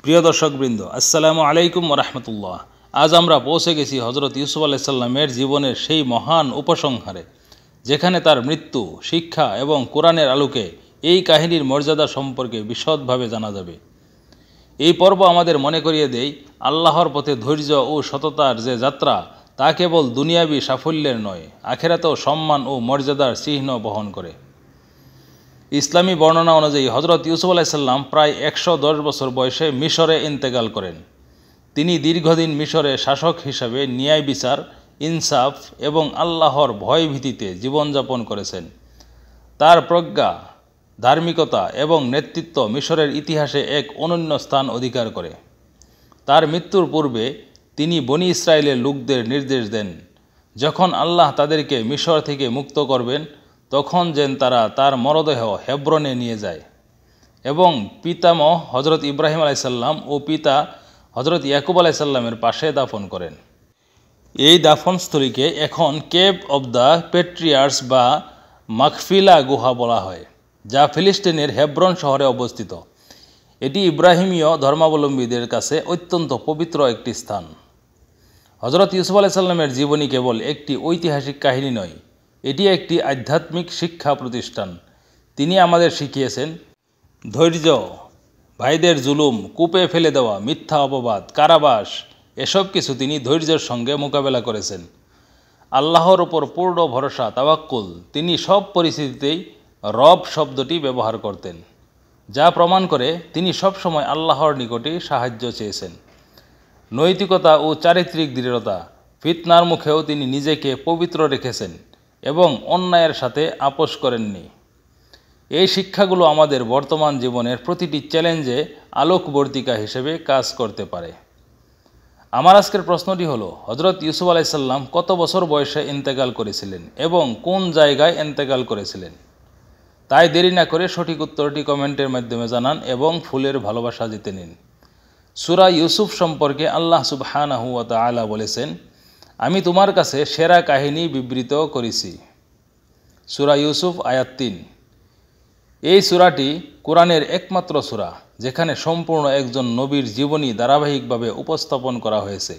প্রিয় দর্শকবৃন্দ, আসসালামু আলাইকুম ওয়া রাহমাতুল্লাহ। আজ আমরা পৌঁছে গেছি হযরত ইউসুফ আলাইহিস সালামের জীবনের সেই মহান উপসংহারে, যেখানে তার মৃত্যু, শিক্ষা এবং কোরআনের আলোকে এই কাহিনীর মর্যাদা সম্পর্কে বিশদভাবে জানা যাবে। এই পর্ব আমাদের মনে করিয়ে দেয়, আল্লাহর পথে ধৈর্য ও সততার যে যাত্রা, তা কেবল দুনিয়াবী সাফল্যের নয়, আখিরাতেও সম্মান ও মর্যাদার চিহ্ন বহন করে। ইসলামী বর্ণনা অনুযায়ী হযরত ইউসুফ আলাইহিস সালাম প্রায় 110 বছর বয়সে মিশরে ইন্তেকাল করেন। তিনি দীর্ঘদিন মিশরে শাসক হিসাবে ন্যায় বিচার, ইনসাফ এবং আল্লাহর ভয়ভীতিতে জীবনযাপন করেছেন। তার প্রজ্ঞা, ধার্মিকতা এবং নেতৃত্ব মিশরের ইতিহাসে এক অনন্য স্থান অধিকার করে। তার মৃত্যুর পূর্বে তিনি বনি ইসরায়েলের লোকদের নির্দেশ দেন, যখন আল্লাহ তাদেরকে মিশর থেকে মুক্ত করবেন, তখন যেন তারা তার মরদেহ হেব্রনে নিয়ে যায় এবং পিতামহ হযরত ইব্রাহিম আলাইহিস সালাম ও পিতা হযরত ইয়াকুব আলাইহিস সালামের পাশে দাফন করেন। এই দাফনস্থলীকে এখন কেভ অব দ্য পেট্রিয়ার্স বা মাকফিলা গুহা বলা হয়, যা ফিলিস্তিনের হেব্রন শহরে অবস্থিত। এটি ইব্রাহিমীয় ধর্মাবলম্বীদের কাছে অত্যন্ত পবিত্র একটি স্থান। হযরত ইউসুফ আলাইহিস সালামের জীবনী কেবল একটি ঐতিহাসিক কাহিনী নয়, এটি একটি আধ্যাত্মিক শিক্ষা প্রতিষ্ঠান। তিনি আমাদের শিখিয়েছেন ধৈর্য, ভাইদের জুলুম, কূপে ফেলে দেওয়া, মিথ্যা অপবাদ, কারাবাস, এসব কিছু তিনি ধৈর্যের সঙ্গে মোকাবেলা করেছেন। আল্লাহর ওপর পূর্ণ ভরসা, তাওয়াক্কুল। তিনি সব পরিস্থিতিতেই রব শব্দটি ব্যবহার করতেন, যা প্রমাণ করে তিনি সবসময় আল্লাহর নিকটে সাহায্য চেয়েছেন। নৈতিকতা ও চারিত্রিক দৃঢ়তা, ফিতনার মুখেও তিনি নিজেকে পবিত্র রেখেছেন এবং অন্যায়ের সাথে আপোষ করেননি। এই শিক্ষাগুলো আমাদের বর্তমান জীবনের প্রতিটি চ্যালেঞ্জে আলোকবর্তিকা হিসেবে কাজ করতে পারে। আমার আজকের প্রশ্নটি হলো, হযরত ইউসুফ আলাইহিস সালাম কত বছর বয়সে ইন্তেকাল করেছিলেন এবং কোন জায়গায় ইন্তেকাল করেছিলেন? তাই দেরি না করে সঠিক উত্তরটি কমেন্টের মাধ্যমে জানান এবং ফুলের ভালোবাসা জিতে নিন। সূরা ইউসুফ সম্পর্কে আল্লাহ সুবহানাহু ওয়া তাআলা বলেছেন, আমি তোমার কাছে সেরা কাহিনী বিবৃত করেছি। সূরা ইউসুফ আয়াত 3। এই সূরাটি কোরআনের একমাত্র সূরা যেখানে সম্পূর্ণ একজন নবীর জীবনী ধারাবাহিকভাবে উপস্থাপন করা হয়েছে।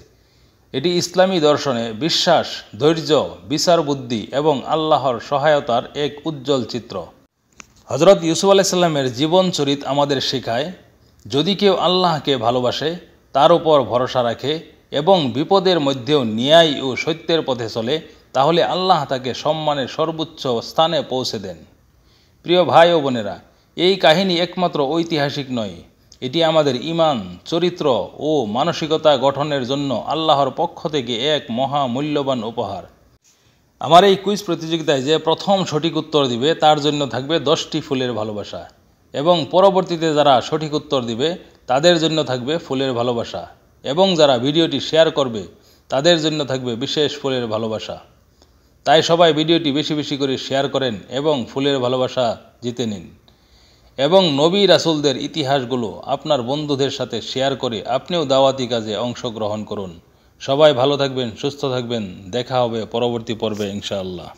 এটি ইসলামী দর্শনে বিশ্বাস, ধৈর্য, বিচার বুদ্ধি এবং আল্লাহর সহায়তার এক উজ্জ্বল চিত্র। হযরত ইউসুফ আলাইহিস সালামের জীবন চরিত আমাদের শেখায়, যদি কেউ আল্লাহকে ভালোবাসে, তার উপর ভরসা রাখে এবং বিপদের মধ্যেও ন্যায় ও সত্যের পথে চলে, তাহলে আল্লাহ তাকে সম্মানের সর্বোচ্চ স্থানে পৌঁছে দেন। প্রিয় ভাই ও বোনেরা, এই কাহিনী একমাত্র ঐতিহাসিক নয়, এটি আমাদের ঈমান, চরিত্র ও মানসিকতা গঠনের জন্য আল্লাহর পক্ষ থেকে এক মহা মূল্যবান উপহার। আমার এই কুইজ প্রতিযোগিতায় যে প্রথম সঠিক উত্তর দিবে, তার জন্য থাকবে 10টি ফুলের ভালোবাসা এবং পরবর্তীতে যারা সঠিক উত্তর দিবে, তাদের জন্য থাকবে ফুলের ভালোবাসা এবং যারা ভিডিওটি শেয়ার করবে, তাদের জন্য থাকবে বিশেষ ফুলের ভালোবাসা। তাই সবাই ভিডিওটি বেশি বেশি করে শেয়ার করেন এবং ফুলের ভালোবাসা জিতে নিন এবং নবী রাসূলদের ইতিহাসগুলো আপনার বন্ধুদের সাথে শেয়ার করে আপনিও দাওয়াতি কাজে অংশগ্রহণ করুন। সবাই ভালো থাকবেন, সুস্থ থাকবেন। দেখা হবে পরবর্তী পর্বে ইনশাআল্লাহ।